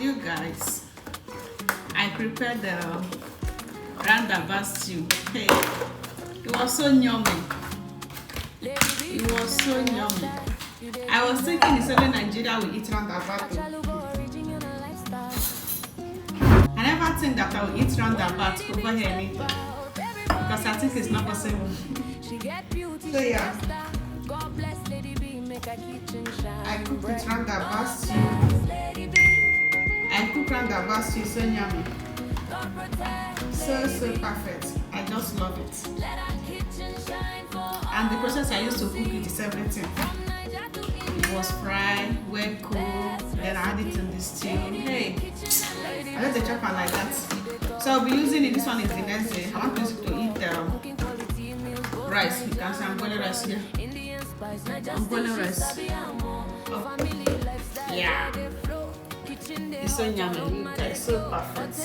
You guys, I prepared the roundabout stew. Hey, it was so yummy. It was so yummy. I was thinking it's only Nigeria will eat roundabout. I never think that I will eat roundabout over here later because I think it's not possible. So yeah, I cook with roundabout stew. I cook roundabout stew so yummy. So perfect. I just love it. And the process I used to cook it is everything. It was fried, well cooked, then I added it in the stew. Hey, I let the chop on like that. So I'll be using it. This one is the next day. I want to use it to eat rice. You can see I'm boiling rice here. I'm boiling rice. Oh. Yeah. It's so yummy, you guys. So perfect.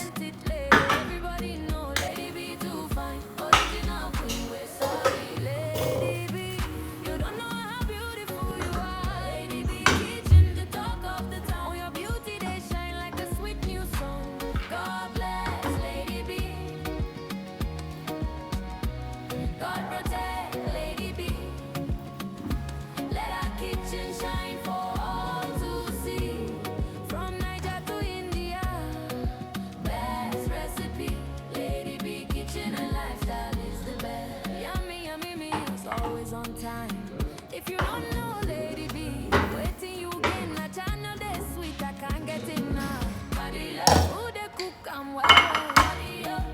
On time. If you don't know, Lady B, waiting you gain a channel they sweet, I can't get enough. Who they cook and well,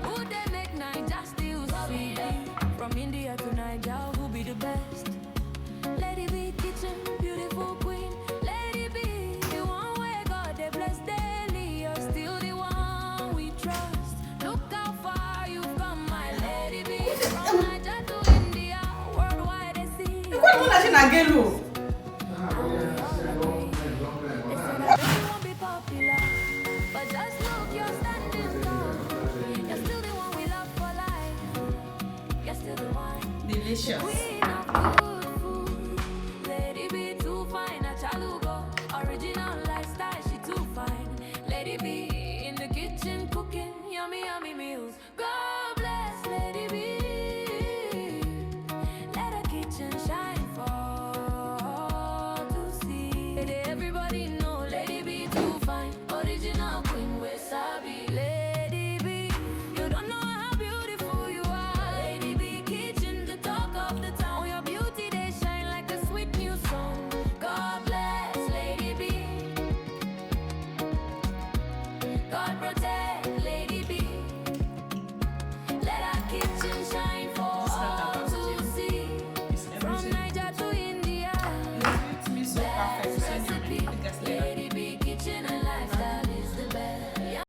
who they make Niger still sweet. From India to Niger, who be the best? Lady B kitchen, beautiful queen. Lady B, the one where God they bless daily. You're still the one we trust. Look how far you've come, my Lady B. From Niger to India, worldwide they see. What will I say again, Lou? They said that they won't be popular, but just look, you're standing tall. You're still the one we love for life. You're still the one. Delicious. Queen of good food. Lady B too fine, a chalugo. Original lifestyle, she too fine. Lady B in the kitchen cooking yummy, yummy meals. God bless Lady B. Let her kitchen shine for all to see. Everybody know Lady B too fine. Original queen with sabi. Lady B, you don't know how beautiful you are. Lady B kitchen, the talk of the town. Your beauty they shine like a sweet new song. God bless Lady B. God protect.